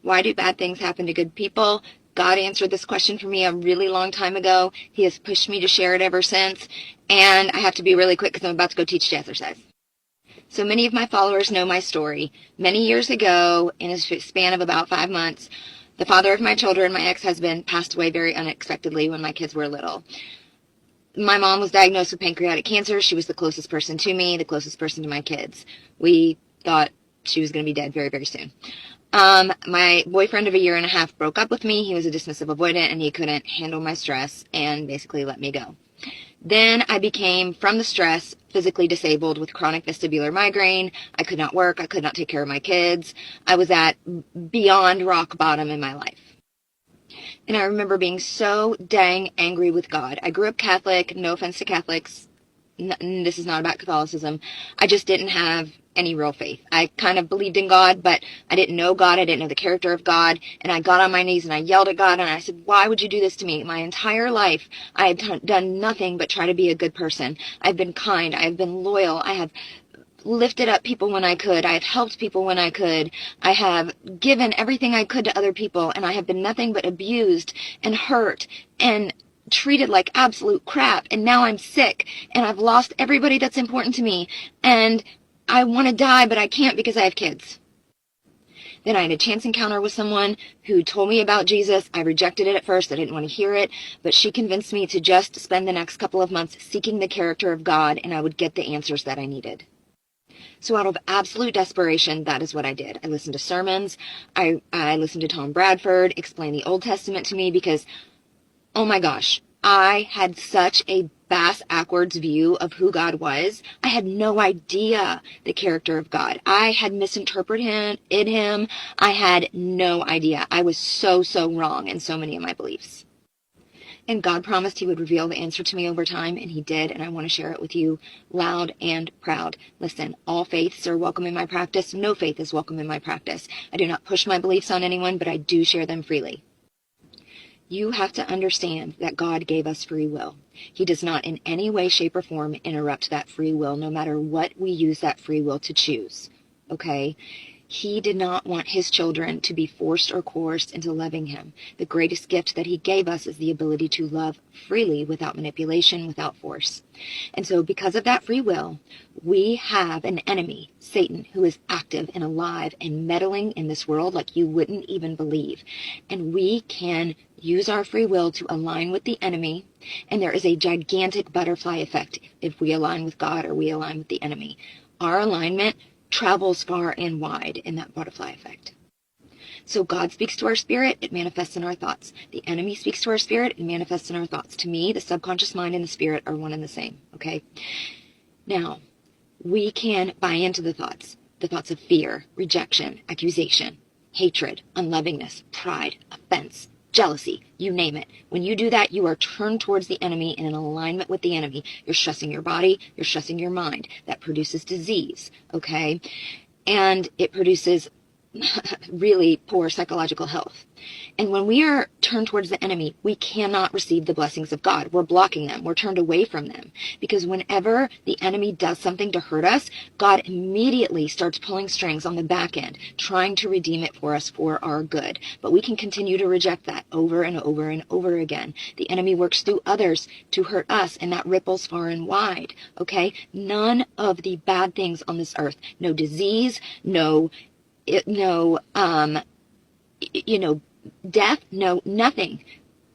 Why do bad things happen to good people? God answered this question for me a really long time ago. He has pushed me to share it ever since. And I have to be really quick because I'm about to go teach jazzercise. So many of my followers know my story. Many years ago, in a span of about 5 months, the father of my children, my ex-husband, passed away very unexpectedly when my kids were little. My mom was diagnosed with pancreatic cancer. She was the closest person to me, the closest person to my kids. We thought she was going to be dead very, very soon. My boyfriend of a year and a half broke up with me. He was a dismissive avoidant and he couldn't handle my stress and basically let me go. Then I became, from the stress, physically disabled with chronic vestibular migraine. I could not work. I could not take care of my kids. I was at beyond rock bottom in my life. And I remember being so dang angry with God. I grew up Catholic. No offense to Catholics. This is not about Catholicism. I just didn't have any real faith. I kind of believed in God, but I didn't know God. I didn't know the character of God. And I got on my knees and I yelled at God and I said, why would you do this to me? My entire life, I have done nothing but try to be a good person. I've been kind. I've been loyal. I have lifted up people when I could. I have helped people when I could. I have given everything I could to other people, and I have been nothing but abused and hurt and treated like absolute crap. And now I'm sick, and I've lost everybody that's important to me, and I want to die, but I can't because I have kids. Then I had a chance encounter with someone who told me about Jesus. I rejected it at first. I didn't want to hear it, but she convinced me to just spend the next couple of months seeking the character of God, and I would get the answers that I needed. So out of absolute desperation, that is what I did. I listened to sermons. I listened to Tom Bradford explain the Old Testament to me because, oh my gosh, I had such a bass-ackwards view of who God was. I had no idea the character of God. I had misinterpreted him. I had no idea. I was so wrong in so many of my beliefs. And God promised he would reveal the answer to me over time, and he did, and I want to share it with you loud and proud. Listen, all faiths are welcome in my practice. No faith is welcome in my practice. I do not push my beliefs on anyone, but I do share them freely. You have to understand that God gave us free will. He does not in any way, shape, or form interrupt that free will, no matter what we use that free will to choose. Okay? He did not want his children to be forced or coerced into loving him. The greatest gift that he gave us is the ability to love freely without manipulation, without force. And so because of that free will, we have an enemy, Satan, who is active and alive and meddling in this world like you wouldn't even believe. And we can use our free will to align with the enemy, and there is a gigantic butterfly effect if we align with God or we align with the enemy. Our alignment travels far and wide in that butterfly effect. So God speaks to our spirit, it manifests in our thoughts. The enemy speaks to our spirit, it manifests in our thoughts. To me, the subconscious mind and the spirit are one and the same, okay? Now, we can buy into the thoughts of fear, rejection, accusation, hatred, unlovingness, pride, offense, jealousy, you name it. When you do that, you are turned towards the enemy and in alignment with the enemy. You're stressing your body, you're stressing your mind. That produces disease, okay? And it produces really poor psychological health. And when we are turned towards the enemy, we cannot receive the blessings of God. We're blocking them. We're turned away from them. Because whenever the enemy does something to hurt us, God immediately starts pulling strings on the back end, trying to redeem it for us for our good. But we can continue to reject that over and over and over again. The enemy works through others to hurt us, and that ripples far and wide. Okay? None of the bad things on this earth, no disease, no death, no, nothing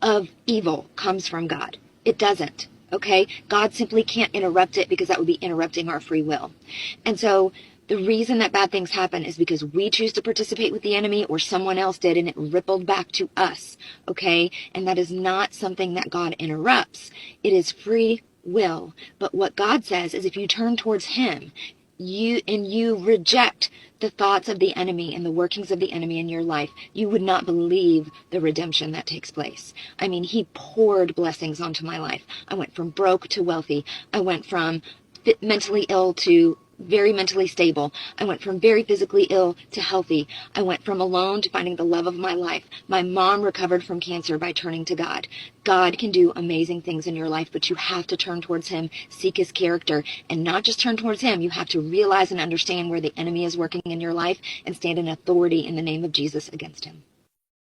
of evil comes from God. It doesn't, okay? God simply can't interrupt it because that would be interrupting our free will. And so the reason that bad things happen is because we choose to participate with the enemy or someone else did and it rippled back to us, okay? And that is not something that God interrupts. It is free will. But what God says is if you turn towards him, you reject the thoughts of the enemy and the workings of the enemy in your life, you would not believe the redemption that takes place. I mean, he poured blessings onto my life. I went from broke to wealthy. I went from mentally ill to very mentally stable. I went from very physically ill to healthy. I went from alone to finding the love of my life. My mom recovered from cancer by turning to God. God can do amazing things in your life, but you have to turn towards him, seek his character, and not just turn towards him. You have to realize and understand where the enemy is working in your life and stand in authority in the name of Jesus against him.